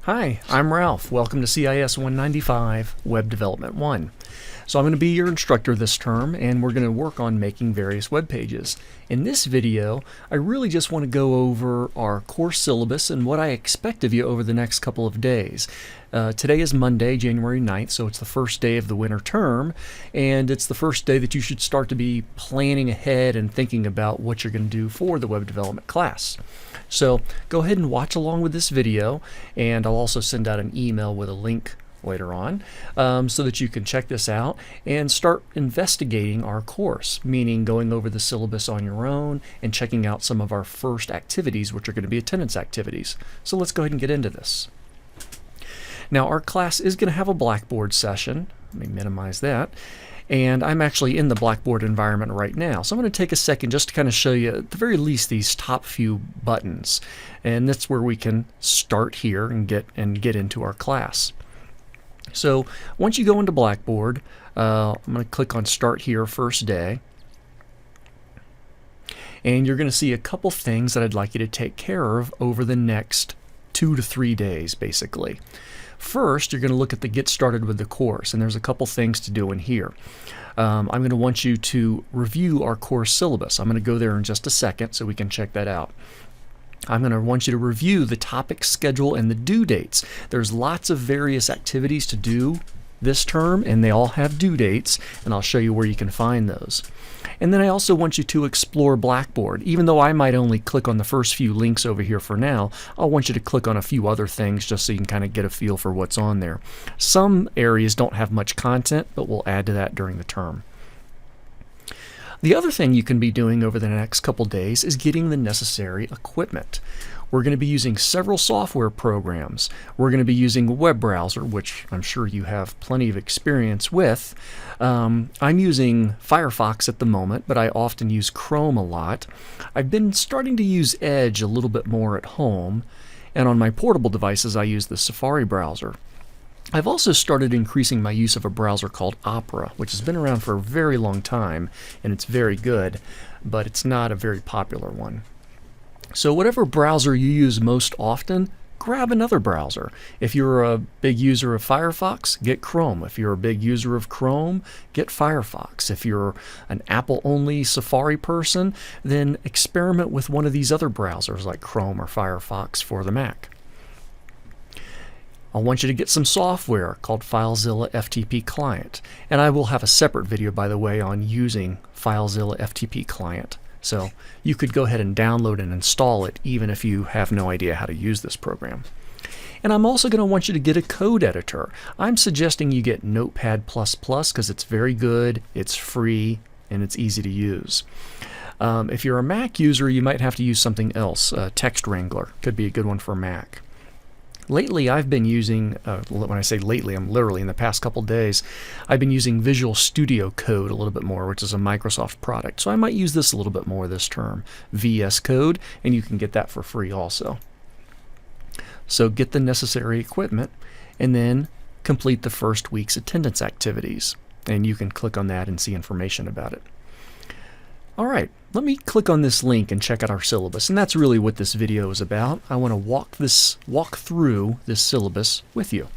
Hi, I'm Ralph. Welcome to cis195 Web Development 1. So I'm going to be your instructor this term, and we're going to work on making various web pages. In this video, I really just want to go over our course syllabus and what I expect of you over the next couple of days. Today is Monday, January 9th, so it's the first day of the winter term, and it's the first day that you should start to be planning ahead and thinking about what you're going to do for the web development class. So go ahead and watch along with this video, and I'll also send out an email with a link later on so that you can check this out and start investigating our course, meaning going over the syllabus on your own and checking out some of our first activities, which are going to be attendance activities. So let's go ahead and get into this. Now, our class is going to have a Blackboard session. Let me minimize that. And I'm actually in the Blackboard environment right now. So I'm going to take a second just to kind of show you, at the very least, these top few buttons. And that's where we can start here and get into our class. So once you go into Blackboard, I'm going to click on Start Here, First Day. And you're going to see a couple things that I'd like you to take care of over the next 2 to 3 days, basically. First, you're going to look at the Get Started with the Course, and there's a couple things to do in here. I'm going to want you to review our course syllabus. I'm going to go there in just a second so we can check that out. I'm going to want you to review the topic schedule and the due dates. There's lots of various activities to do this term, and they all have due dates, and I'll show you where you can find those. And then I also want you to explore Blackboard. Even though I might only click on the first few links over here for now, I want you to click on a few other things just so you can kind of get a feel for what's on there. Some areas don't have much content, but we'll add to that during the term. The other thing you can be doing over the next couple days is getting the necessary equipment. We're going to be using several software programs. We're going to be using a web browser, which I'm sure you have plenty of experience with. I'm using Firefox at the moment, but I often use Chrome a lot. I've been starting to use Edge a little bit more at home, and on my portable devices I use the Safari browser. I've also started increasing my use of a browser called Opera, which has been around for a very long time, and it's very good, but it's not a very popular one. So whatever browser you use most often, grab another browser. If you're a big user of Firefox, get Chrome. If you're a big user of Chrome, get Firefox. If you're an Apple-only Safari person, then experiment with one of these other browsers like Chrome or Firefox for the Mac. I want you to get some software called FileZilla FTP Client. And I will have a separate video, by the way, on using FileZilla FTP Client. So you could go ahead and download and install it even if you have no idea how to use this program. And I'm also going to want you to get a code editor. I'm suggesting you get Notepad++ because it's very good, it's free, and it's easy to use. If you're a Mac user, you might have to use something else. Text Wrangler could be a good one for Mac. Lately, I've been using, when I say lately, I'm literally in the past couple days, I've been using Visual Studio Code a little bit more, which is a Microsoft product. So I might use this a little bit more this term, VS Code, and you can get that for free also. So get the necessary equipment, and then complete the first week's attendance activities. And you can click on that and see information about it. All right, let me click on this link and check out our syllabus, and that's really what this video is about. I want to walk through this syllabus with you.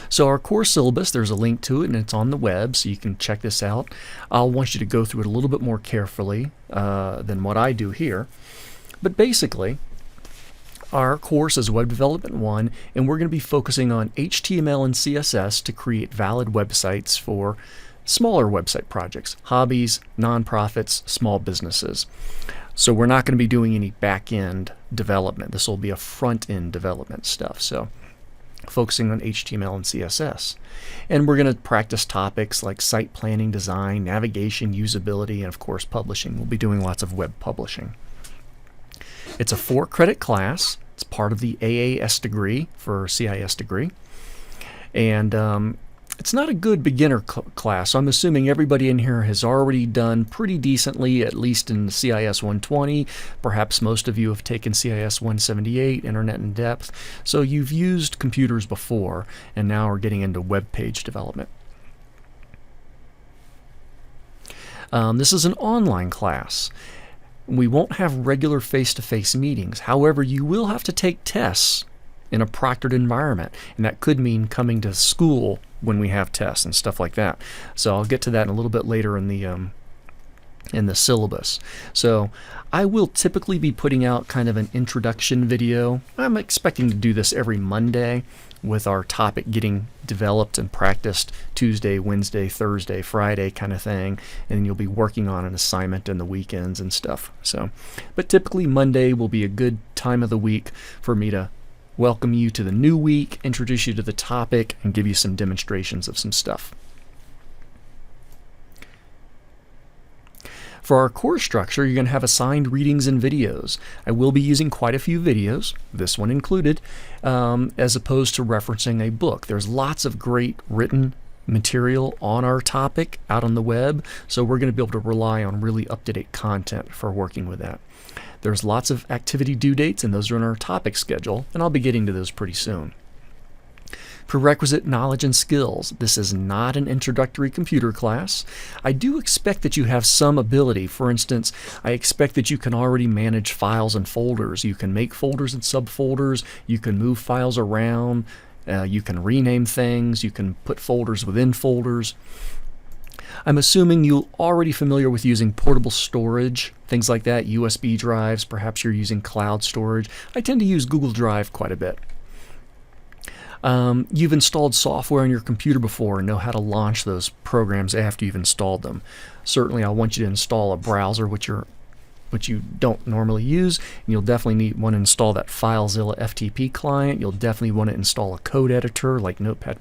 So our course syllabus, there's a link to it, and it's on the web, so you can check this out. I'll want you to go through it a little bit more carefully than what I do here. But basically, our course is Web Development 1, and we're going to be focusing on HTML and CSS to create valid websites for smaller website projects, hobbies, nonprofits, small businesses. So we're not going to be doing any back-end development. This will be a front-end development stuff. So focusing on HTML and CSS. And we're going to practice topics like site planning, design, navigation, usability, and of course publishing. We'll be doing lots of web publishing. It's a 4-credit class. It's part of the AAS degree for CIS degree. And it's not a good beginner class, so I'm assuming everybody in here has already done pretty decently, at least in CIS 120. Perhaps most of you have taken CIS 178, Internet in Depth. So you've used computers before, and now are getting into web page development. This is an online class. We won't have regular face-to-face meetings. However, you will have to take tests in a proctored environment, and that could mean coming to school when we have tests and stuff like that. So I'll get to that in a little bit later in the syllabus. So I will typically be putting out kind of an introduction video. I'm expecting to do this every Monday, with our topic getting developed and practiced Tuesday, Wednesday, Thursday, Friday kind of thing, and then you'll be working on an assignment in the weekends and stuff. So, but typically Monday will be a good time of the week for me to welcome you to the new week, introduce you to the topic, and give you some demonstrations of some stuff. For our course structure, you're going to have assigned readings and videos. I will be using quite a few videos, this one included, as opposed to referencing a book. There's lots of great written material on our topic out on the web, so we're going to be able to rely on really up-to-date content for working with that. There's lots of activity due dates, and those are in our topic schedule, and I'll be getting to those pretty soon. Prerequisite knowledge and skills. This is not an introductory computer class. I do expect that you have some ability. For instance, I expect that you can already manage files and folders. You can make folders and subfolders. You can move files around. You can rename things. You can put folders within folders. I'm assuming you're already familiar with using portable storage, things like that, USB drives. Perhaps you're using cloud storage. I tend to use Google Drive quite a bit. You've installed software on your computer before and know how to launch those programs after you've installed them. Certainly, I want you to install a browser which you don't normally use, and you'll definitely want to install that FileZilla FTP client. You'll definitely want to install a code editor like Notepad++.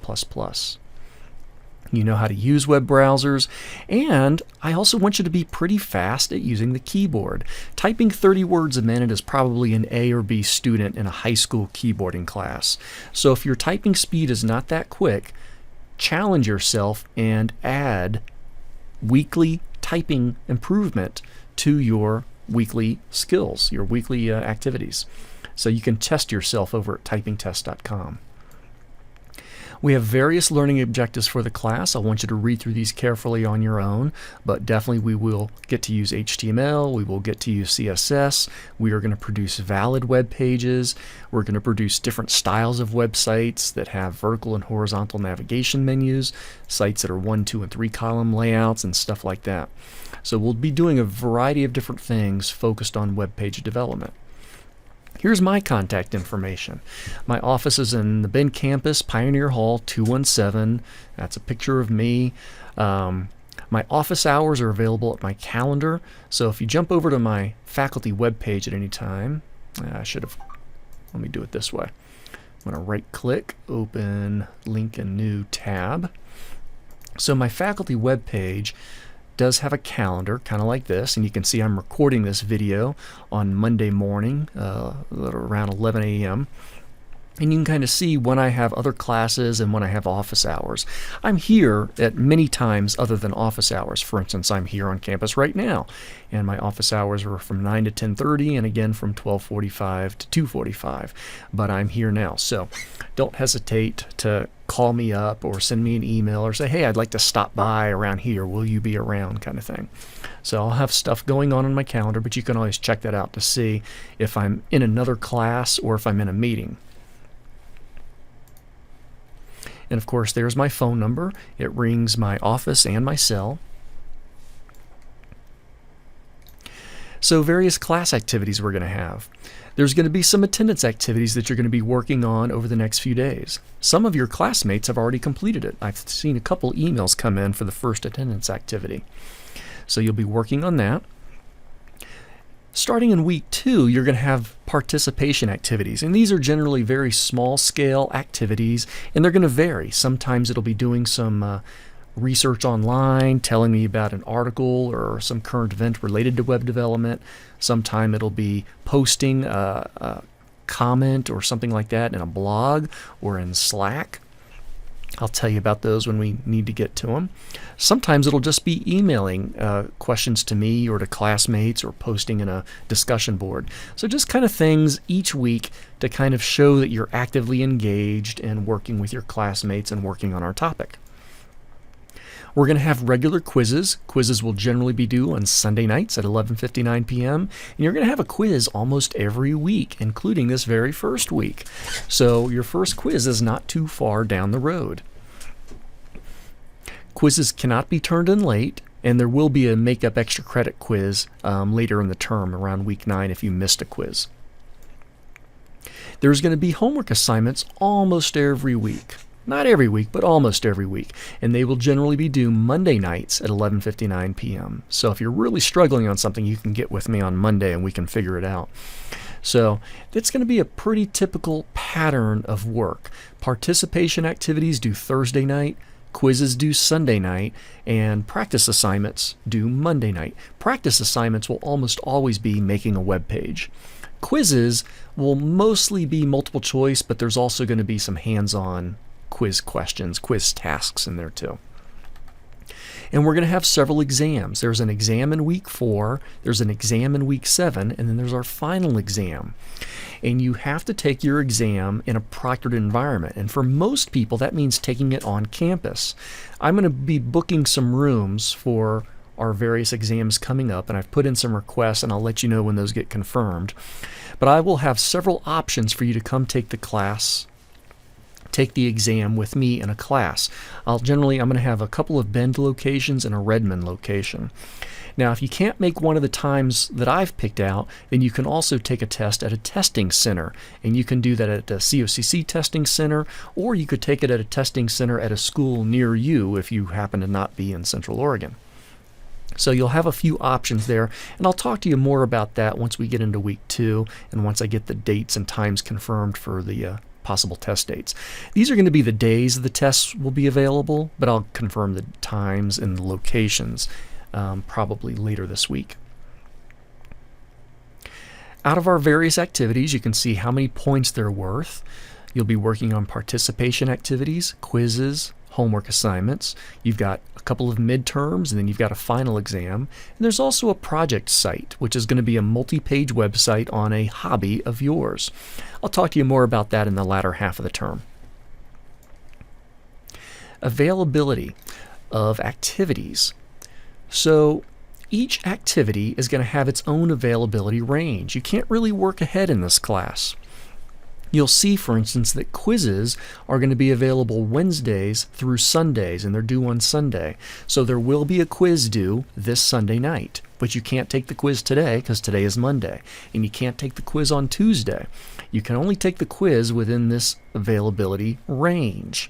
You know how to use web browsers, and I also want you to be pretty fast at using the keyboard. Typing 30 words a minute is probably an A or B student in a high school keyboarding class. So if your typing speed is not that quick, challenge yourself and add weekly typing improvement to your weekly skills, your weekly activities. So you can test yourself over at typingtest.com. We have various learning objectives for the class. I want you to read through these carefully on your own, but definitely we will get to use HTML, we will get to use CSS, we are going to produce valid web pages, we're going to produce different styles of websites that have vertical and horizontal navigation menus, sites that are 1, 2, and 3 column layouts and stuff like that. So we'll be doing a variety of different things focused on web page development. Here's my contact information. My office is in the Bend campus, Pioneer Hall, 217. That's a picture of me. My office hours are available at my calendar. So if you jump over to my faculty webpage at any time, let me do it this way. I'm going to right click, open link in new tab. So my faculty webpage does have a calendar kind of like this, and you can see I'm recording this video on Monday morning around 11 a.m. and you can kind of see when I have other classes and when I have office hours. I'm here at many times other than office hours. For instance, I'm here on campus right now, and my office hours are from 9 to 10:30 and again from 12:45 to 2:45, but I'm here now. So don't hesitate to call me up or send me an email or say, hey, I'd like to stop by around here. Will you be around, kind of thing. So I'll have stuff going on my calendar, but you can always check that out to see if I'm in another class or if I'm in a meeting. And of course, there's my phone number. It rings my office and my cell. So various class activities we're going to have. There's going to be some attendance activities that you're going to be working on over the next few days. Some of your classmates have already completed it. I've seen a couple emails come in for the first attendance activity. So you'll be working on that. Starting in week 2, you're going to have participation activities, and these are generally very small scale activities, and they're going to vary. Sometimes it'll be doing some research online, telling me about an article or some current event related to web development. Sometime it'll be posting a comment or something like that in a blog or in Slack. I'll tell you about those when we need to get to them. Sometimes it'll just be emailing questions to me or to classmates or posting in a discussion board. So just kind of things each week to kind of show that you're actively engaged and working with your classmates and working on our topic. We're going to have regular quizzes. Quizzes will generally be due on Sunday nights at 11:59 p.m. And you're going to have a quiz almost every week, including this very first week. So your first quiz is not too far down the road. Quizzes cannot be turned in late, and there will be a make-up extra credit quiz later in the term, around week 9 if you missed a quiz. There's going to be homework assignments almost every week. Not every week, but almost every week. And they will generally be due Monday nights at 11:59 p.m. So if you're really struggling on something, you can get with me on Monday and we can figure it out. So it's going to be a pretty typical pattern of work. Participation activities due Thursday night, quizzes due Sunday night, and practice assignments due Monday night. Practice assignments will almost always be making a web page. Quizzes will mostly be multiple choice, but there's also going to be some hands-on quiz questions, quiz tasks in there too. And we're going to have several exams. There's an exam in week 4, there's an exam in week 7, and then there's our final exam. And you have to take your exam in a proctored environment. And for most people, that means taking it on campus. I'm going to be booking some rooms for our various exams coming up, and I've put in some requests, and I'll let you know when those get confirmed. But I will have several options for you to come take the class, take the exam with me in a class. I'm going to have a couple of Bend locations and a Redmond location. Now, if you can't make one of the times that I've picked out, then you can also take a test at a testing center. And you can do that at a COCC testing center, or you could take it at a testing center at a school near you if you happen to not be in Central Oregon. So you'll have a few options there, and I'll talk to you more about that once we get into week 2 and once I get the dates and times confirmed for the possible test dates. These are going to be the days the tests will be available, but I'll confirm the times and the locations probably later this week. Out of our various activities, you can see how many points they're worth. You'll be working on participation activities, quizzes, homework assignments. You've got a couple of midterms, and then you've got a final exam. And there's also a project site, which is going to be a multi-page website on a hobby of yours. I'll talk to you more about that in the latter half of the term. Availability of activities. So each activity is going to have its own availability range. You can't really work ahead in this class. You'll see, for instance, that quizzes are going to be available Wednesdays through Sundays, and they're due on Sunday. So there will be a quiz due this Sunday night, but you can't take the quiz today because today is Monday, and you can't take the quiz on Tuesday. You can only take the quiz within this availability range.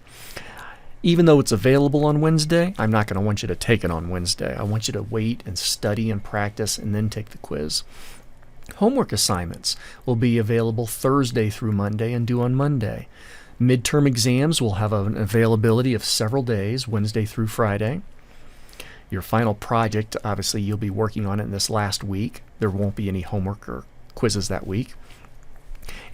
Even though it's available on Wednesday, I'm not going to want you to take it on Wednesday. I want you to wait and study and practice and then take the quiz. Homework assignments will be available Thursday through Monday and due on Monday. Midterm exams will have an availability of several days, Wednesday through Friday. Your final project, obviously, you'll be working on it in this last week. There won't be any homework or quizzes that week.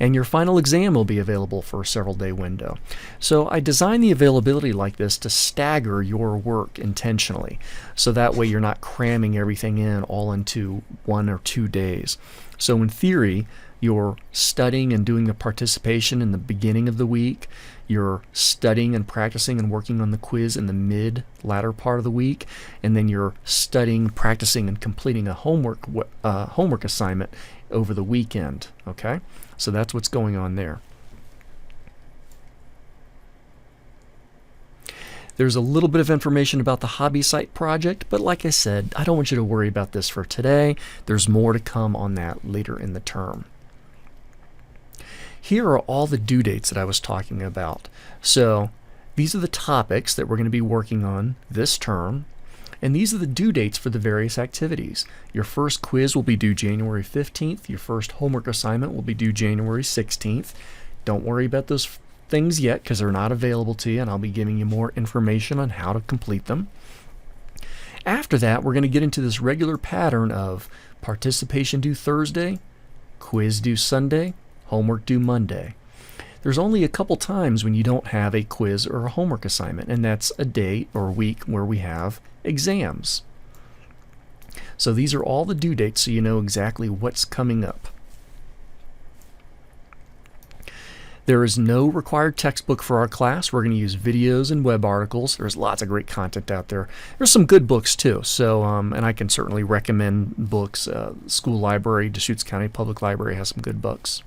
And your final exam will be available for a several-day window. So I designed the availability like this to stagger your work intentionally, so that way you're not cramming everything in all into 1 or 2 days. So in theory, you're studying and doing the participation in the beginning of the week. You're studying and practicing and working on the quiz in the latter part of the week, and then you're studying, practicing, and completing a homework assignment over the weekend. Okay, so that's what's going on there. There's a little bit of information about the hobby site project, but like I said, I don't want you to worry about this for today. There's more to come on that later in the term. Here are all the due dates that I was talking about. So these are the topics that we're going to be working on this term, and these are the due dates for the various activities. Your first quiz will be due January 15th. Your first homework assignment will be due January 16th. Don't worry about those things yet because they're not available to you, and I'll be giving you more information on how to complete them. After that, we're going to get into this regular pattern of participation due Thursday, quiz due Sunday, homework due Monday. There's only a couple times when you don't have a quiz or a homework assignment, and that's a day or a week where we have exams. So these are all the due dates so you know exactly what's coming up. There is no required textbook for our class. We're going to use videos and web articles. There's lots of great content out there. There's some good books too. So, and I can certainly recommend books. School library, Deschutes County Public Library has some good books.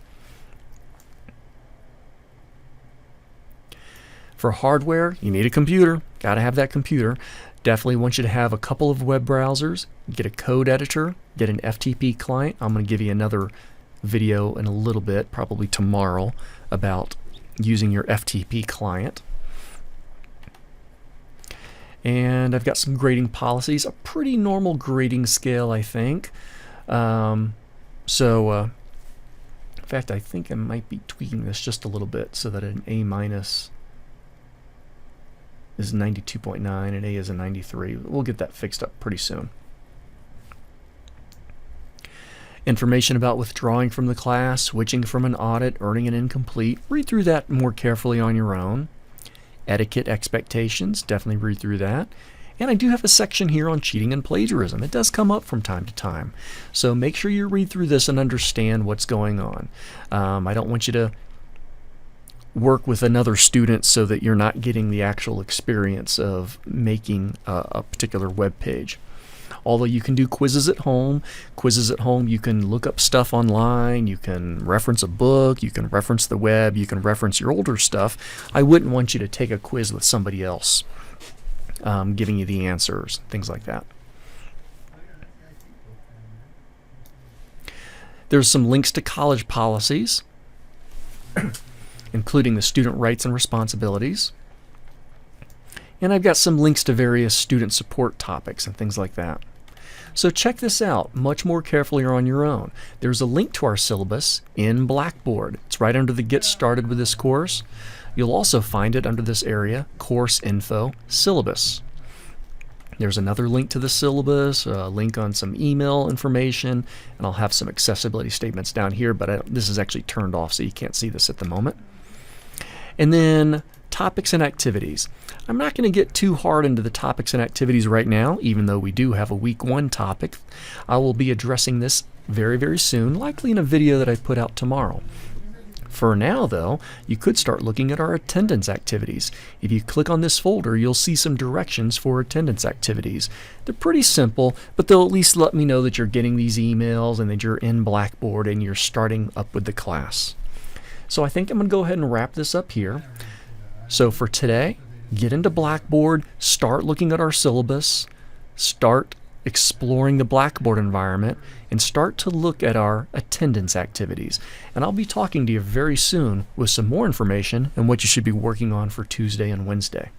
For hardware, you need a computer. Got to have that computer. Definitely want you to have a couple of web browsers, get a code editor, get an FTP client. I'm going to give you another video in a little bit, probably tomorrow, about using your FTP client. And I've got some grading policies, a pretty normal grading scale, I think. In fact, I think I might be tweaking this just a little bit so that an A- is 92.9 and A is a 93. We'll get that fixed up pretty soon. Information about withdrawing from the class, switching from an audit, earning an incomplete. Read through that more carefully on your own. Etiquette expectations, definitely read through that. And I do have a section here on cheating and plagiarism. It does come up from time to time. So make sure you read through this and understand what's going on. I don't want you to work with another student so that you're not getting the actual experience of making a particular web page. Although you can do quizzes at home. You can look up stuff online, you can reference a book, you can reference the web, you can reference your older stuff. I wouldn't want you to take a quiz with somebody else giving you the answers, things like that. There's some links to college policies, including the student rights and responsibilities. And I've got some links to various student support topics and things like that. So check this out much more carefully on your own. There's a link to our syllabus in Blackboard. It's right under the Get Started with This course. You'll also find it under this area, Course Info, Syllabus. There's another link to the syllabus, a link on some email information, and I'll have some accessibility statements down here, but this is actually turned off so you can't see this at the moment. And then topics and activities. I'm not going to get too hard into the topics and activities right now, even though we do have a week 1 topic. I will be addressing this very, very soon, likely in a video that I put out tomorrow. For now, though, you could start looking at our attendance activities. If you click on this folder, you'll see some directions for attendance activities. They're pretty simple, but they'll at least let me know that you're getting these emails and that you're in Blackboard and you're starting up with the class. So I think I'm going to go ahead and wrap this up here. So for today, get into Blackboard, start looking at our syllabus, start exploring the Blackboard environment, and start to look at our attendance activities. And I'll be talking to you very soon with some more information and what you should be working on for Tuesday and Wednesday.